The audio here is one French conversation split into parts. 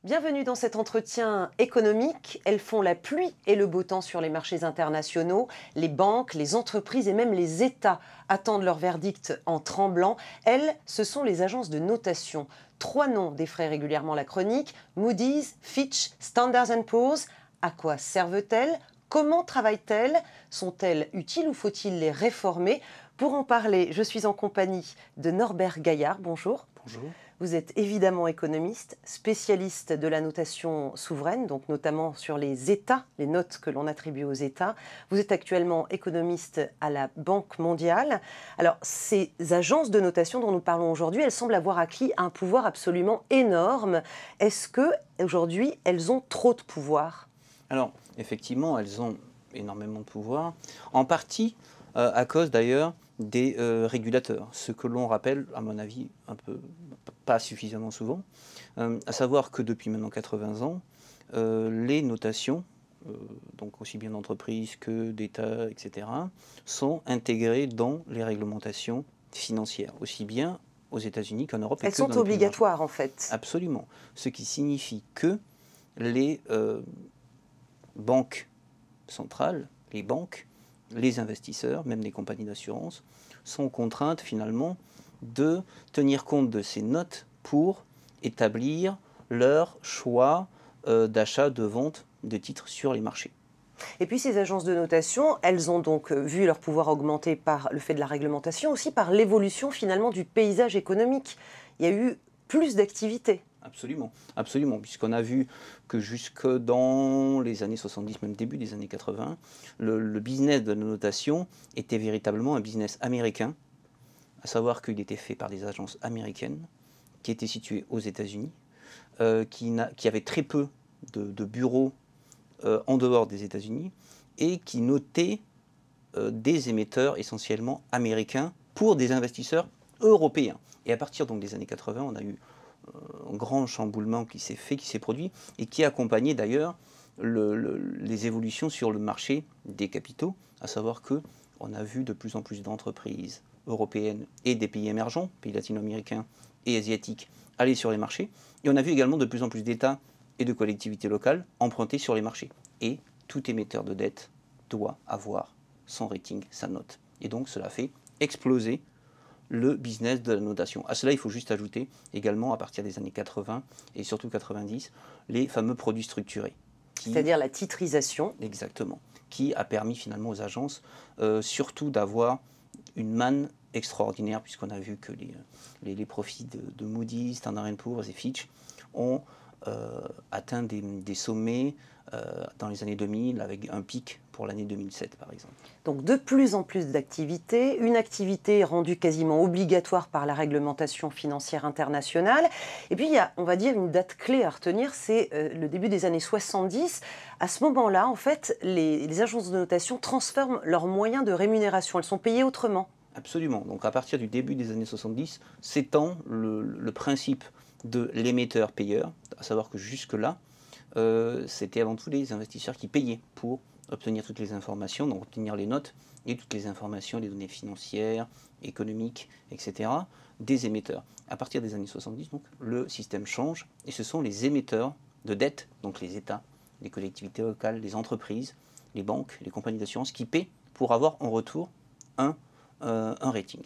Bienvenue dans cet entretien économique. Elles font la pluie et le beau temps sur les marchés internationaux. Les banques, les entreprises et même les États attendent leur verdict en tremblant. Elles, ce sont les agences de notation. 3 noms défraient régulièrement la chronique: Moody's, Fitch, Standard & Poor's. À quoi servent-elles? Comment travaillent-elles? Sont-elles utiles ou faut-il les réformer? Pour en parler, je suis en compagnie de Norbert Gaillard. Bonjour. Bonjour. Vous êtes évidemment économiste, spécialiste de la notation souveraine, donc notamment sur les États, les notes que l'on attribue aux États. Vous êtes actuellement économiste à la Banque mondiale. Alors, ces agences de notation dont nous parlons aujourd'hui, elles semblent avoir acquis un pouvoir absolument énorme. Est-ce que aujourd'hui, elles ont trop de pouvoir? Alors, effectivement, elles ont énormément de pouvoir, en partie à cause d'ailleurs des régulateurs, ce que l'on rappelle, à mon avis, un peu pas suffisamment souvent, à savoir que depuis maintenant 80 ans, les notations, donc aussi bien d'entreprises que d'États, etc., sont intégrées dans les réglementations financières, aussi bien aux États-Unis qu'en Europe. Elles sont obligatoires en fait. Absolument. Ce qui signifie que les banques centrales, les banques, les investisseurs, même les compagnies d'assurance, sont contraintes finalement de tenir compte de ces notes pour établir leur choix d'achat, de vente de titres sur les marchés. Et puis ces agences de notation, elles ont donc vu leur pouvoir augmenter par le fait de la réglementation, aussi par l'évolution finalement du paysage économique. Il y a eu plus d'activités. Absolument, absolument, puisqu'on a vu que jusque dans les années 70, même début des années 80, le business de la notation était véritablement un business américain, à savoir qu'il était fait par des agences américaines qui étaient situées aux États-Unis, qui avaient très peu de bureaux en dehors des États-Unis et qui notaient des émetteurs essentiellement américains pour des investisseurs européens. Et à partir donc des années 80, on a eu un grand chamboulement qui s'est produit et qui a accompagné d'ailleurs les évolutions sur le marché des capitaux, à savoir qu'on a vu de plus en plus d'entreprises européennes et des pays émergents, pays latino-américains et asiatiques, aller sur les marchés. Et on a vu également de plus en plus d'États et de collectivités locales emprunter sur les marchés. Et tout émetteur de dette doit avoir son rating, sa note. Et donc cela fait exploser le business de la notation. À cela, il faut juste ajouter également, à partir des années 80 et surtout 90, les fameux produits structurés. C'est-à-dire la titrisation. Exactement. Qui a permis finalement aux agences surtout d'avoir une manne extraordinaire, puisqu'on a vu que les profits de Moody's, Standard & Poor's et Fitch ont atteint des sommets dans les années 2000, avec un pic pour l'année 2007 par exemple. Donc de plus en plus d'activités, une activité rendue quasiment obligatoire par la réglementation financière internationale. Et puis il y a, on va dire, une date clé à retenir, c'est le début des années 70. À ce moment-là, en fait, les agences de notation transforment leurs moyens de rémunération. Elles sont payées autrement. Absolument. Donc à partir du début des années 70, s'étend le principe de l'émetteur-payeur, à savoir que jusque-là, c'était avant tout les investisseurs qui payaient pour obtenir toutes les informations, donc obtenir les notes et toutes les informations, les données financières, économiques, etc., des émetteurs. À partir des années 70, donc, le système change et ce sont les émetteurs de dette, donc les États, les collectivités locales, les entreprises, les banques, les compagnies d'assurance qui paient pour avoir en retour un rating.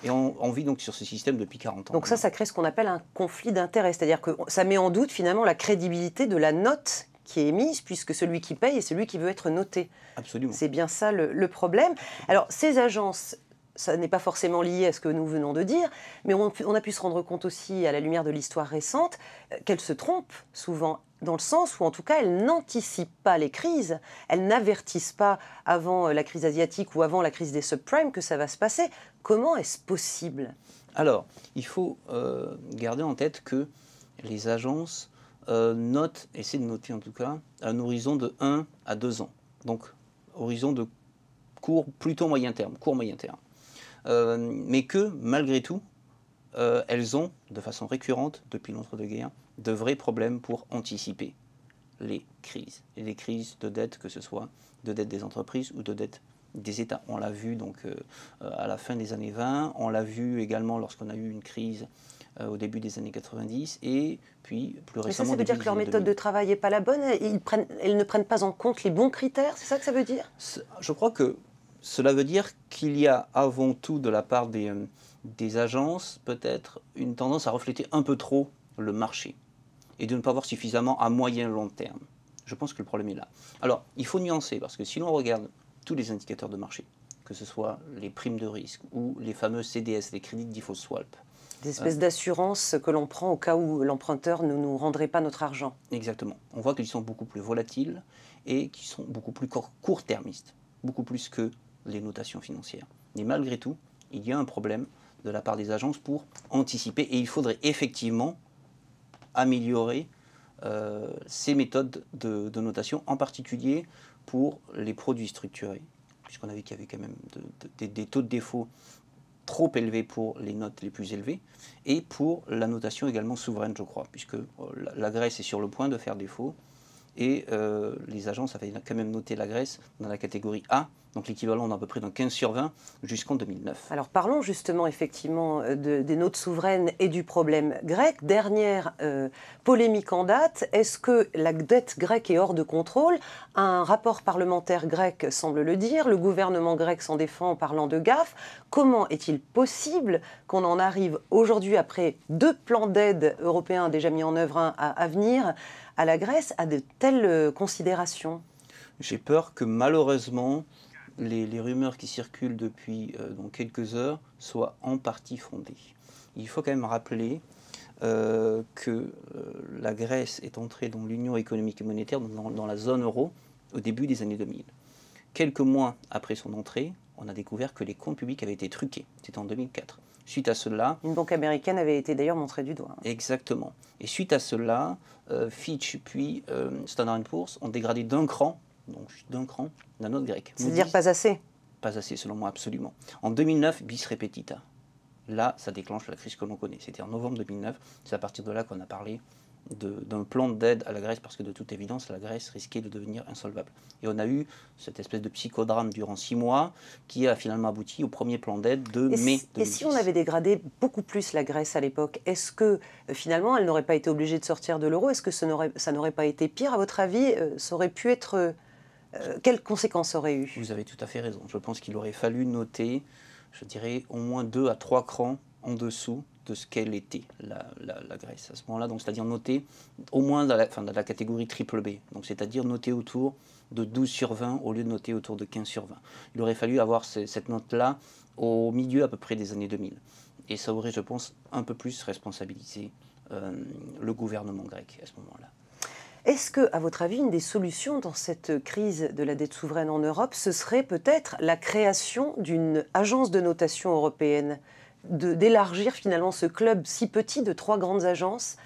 Et on vit donc sur ce système depuis 40 ans. Donc ça crée ce qu'on appelle un conflit d'intérêts, c'est-à-dire que ça met en doute finalement la crédibilité de la note qui est émise, puisque celui qui paye est celui qui veut être noté. Absolument. C'est bien ça le problème. Alors ces agences, ça n'est pas forcément lié à ce que nous venons de dire, mais on a pu se rendre compte aussi, à la lumière de l'histoire récente, qu'elles se trompent souvent, dans le sens où en tout cas elles n'anticipent pas les crises, elles n'avertissent pas avant la crise asiatique ou avant la crise des subprimes que ça va se passer. Comment est-ce possible? Alors, il faut garder en tête que les agences essaient de noter en tout cas, à un horizon de 1 à 2 ans. Donc, horizon de court, plutôt moyen terme, court-moyen terme. Mais que, malgré tout, elles ont, de façon récurrente, depuis l'entre-deux-guerres, de vrais problèmes pour anticiper les crises. Et les crises de dette, que ce soit de dette des entreprises ou de dette des États. On l'a vu donc à la fin des années 20, on l'a vu également lorsqu'on a eu une crise au début des années 90 et puis plus récemment. Mais ça veut dire que leur méthode de travail n'est pas la bonne, elles ne prennent pas en compte les bons critères, c'est ça que ça veut dire? Je crois que cela veut dire qu'il y a avant tout de la part des agences peut-être une tendance à refléter un peu trop le marché et de ne pas voir suffisamment à moyen long terme. Je pense que le problème est là. Alors, il faut nuancer parce que si l'on regarde tous les indicateurs de marché, que ce soit les primes de risque ou les fameux CDS, les crédits de default swap. Des espèces d'assurances que l'on prend au cas où l'emprunteur ne nous rendrait pas notre argent. Exactement. On voit qu'ils sont beaucoup plus volatiles et qu'ils sont beaucoup plus court-termistes, beaucoup plus que les notations financières. Mais malgré tout, il y a un problème de la part des agences pour anticiper et il faudrait effectivement améliorer ces méthodes de notation, en particulier pour les produits structurés, puisqu'on a vu qu'il y avait quand même des taux de défaut trop élevés pour les notes les plus élevées, et pour la notation également souveraine, je crois, puisque la Grèce est sur le point de faire défaut, et les agences avaient quand même noté la Grèce dans la catégorie A, donc l'équivalent d'à peu près d'un 15 sur 20 jusqu'en 2009. Alors parlons justement effectivement des notes souveraines et du problème grec. Dernière polémique en date, est-ce que la dette grecque est hors de contrôle? Un rapport parlementaire grec semble le dire, le gouvernement grec s'en défend en parlant de gaffe. Comment est-il possible qu'on en arrive aujourd'hui, après 2 plans d'aide européens déjà mis en œuvre, un à venir, à la Grèce, à de telles considérations? J'ai peur que malheureusement, les rumeurs qui circulent depuis donc quelques heures soient en partie fondées. Il faut quand même rappeler que la Grèce est entrée dans l'Union économique et monétaire, dans la zone euro, au début des années 2000. Quelques mois après son entrée, on a découvert que les comptes publics avaient été truqués. C'était en 2004. Suite à cela... Une banque américaine avait été d'ailleurs montrée du doigt. Exactement. Et suite à cela, Fitch puis Standard & Poor's ont dégradé d'un cran, donc d'un cran, la note grecque. C'est-à-dire pas assez? Pas assez, selon moi, absolument. En 2009, bis repetita. Là, ça déclenche la crise que l'on connaît. C'était en novembre 2009. C'est à partir de là qu'on a parlé d'un plan d'aide à la Grèce, parce que de toute évidence, la Grèce risquait de devenir insolvable. Et on a eu cette espèce de psychodrame durant 6 mois qui a finalement abouti au premier plan d'aide de mai 2010. Et si on avait dégradé beaucoup plus la Grèce à l'époque, est-ce que finalement elle n'aurait pas été obligée de sortir de l'euro? Est-ce que ça n'aurait pas été pire? À votre avis, ça aurait pu être... quelles conséquences ça aurait eu? Vous avez tout à fait raison. Je pense qu'il aurait fallu noter, je dirais, au moins 2 à 3 crans en dessous de ce qu'elle était, la Grèce, à ce moment-là. Donc, c'est-à-dire noter au moins dans la catégorie triple B. Donc, c'est-à-dire noter autour de 12 sur 20 au lieu de noter autour de 15 sur 20. Il aurait fallu avoir cette note-là au milieu à peu près des années 2000. Et ça aurait, je pense, un peu plus responsabilisé le gouvernement grec à ce moment-là. Est-ce que, à votre avis, une des solutions dans cette crise de la dette souveraine en Europe, ce serait peut-être la création d'une agence de notation européenne, d'élargir finalement ce club si petit de 3 grandes agences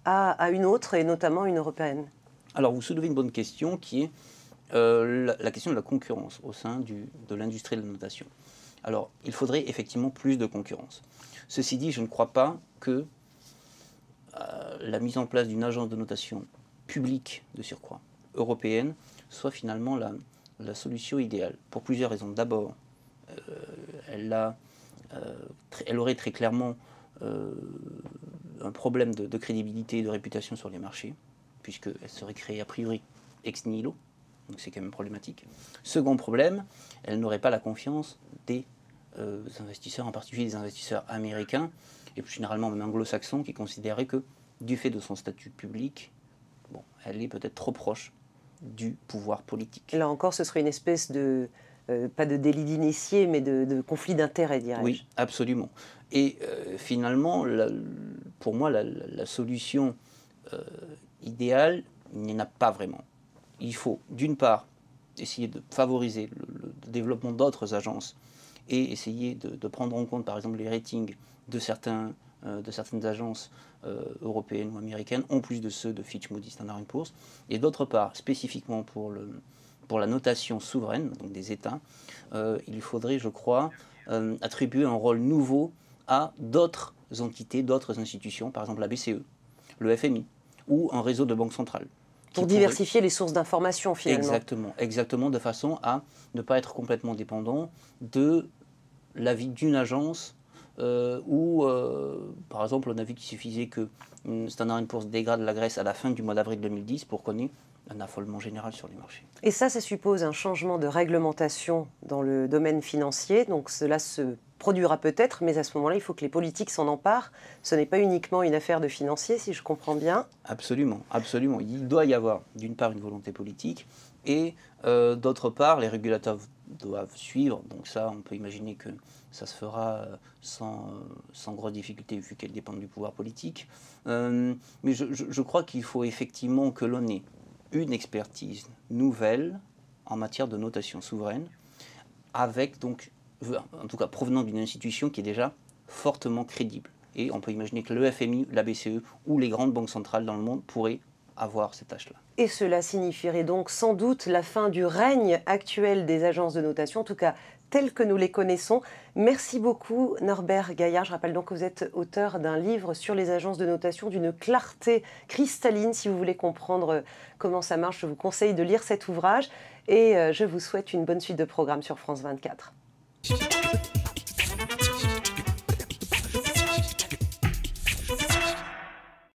à une autre, et notamment une européenne? Alors, vous soulevez une bonne question qui est la question de la concurrence au sein de l'industrie de la notation. Alors, il faudrait effectivement plus de concurrence. Ceci dit, je ne crois pas que la mise en place d'une agence de notation publique de surcroît, européenne, soit finalement la solution idéale, pour plusieurs raisons. D'abord, elle aurait très clairement un problème de crédibilité et de réputation sur les marchés, puisqu'elle serait créée a priori ex nihilo, donc c'est quand même problématique. Second problème, elle n'aurait pas la confiance des investisseurs, en particulier des investisseurs américains, et plus généralement même anglo-saxons, qui considéraient que, du fait de son statut public, bon, elle est peut-être trop proche du pouvoir politique. Là encore, ce serait une espèce de, pas de délit d'initié, mais de conflit d'intérêts, dirais-je. Oui, absolument. Et finalement, pour moi, la solution idéale, il n'y en a pas vraiment. Il faut, d'une part, essayer de favoriser le développement d'autres agences et essayer de prendre en compte, par exemple, les ratings de certaines agences européennes ou américaines, en plus de ceux de Fitch, Moody's, Standard & Poor's. Et d'autre part, spécifiquement pour la notation souveraine, donc des États, il faudrait, je crois, attribuer un rôle nouveau à d'autres entités, d'autres institutions, par exemple la BCE, le FMI, ou un réseau de banques centrales. Pour diversifier les sources d'information, finalement. Exactement, exactement, de façon à ne pas être complètement dépendant de l'avis d'une agence où, par exemple, on a vu qu'il suffisait que Standard & Poor's dégrade la Grèce à la fin du mois d'avril 2010 pour qu'on ait un affolement général sur les marchés. Et ça suppose un changement de réglementation dans le domaine financier. Donc cela se produira peut-être, mais à ce moment-là, il faut que les politiques s'en emparent. Ce n'est pas uniquement une affaire de financiers, si je comprends bien. Absolument, absolument. Il doit y avoir, d'une part, une volonté politique, et d'autre part, les régulateurs doivent suivre. Donc ça, on peut imaginer que ça se fera sans grosse difficulté, vu qu'elles dépendent du pouvoir politique. Mais je crois qu'il faut effectivement que l'on ait une expertise nouvelle en matière de notation souveraine, avec donc, en tout cas provenant d'une institution qui est déjà fortement crédible. Et on peut imaginer que le FMI, la BCE ou les grandes banques centrales dans le monde pourraient avoir cette tâche-là. Et cela signifierait donc sans doute la fin du règne actuel des agences de notation, en tout cas telles que nous les connaissons. Merci beaucoup Norbert Gaillard. Je rappelle donc que vous êtes auteur d'un livre sur les agences de notation d'une clarté cristalline. Si vous voulez comprendre comment ça marche, je vous conseille de lire cet ouvrage et je vous souhaite une bonne suite de programme sur France 24.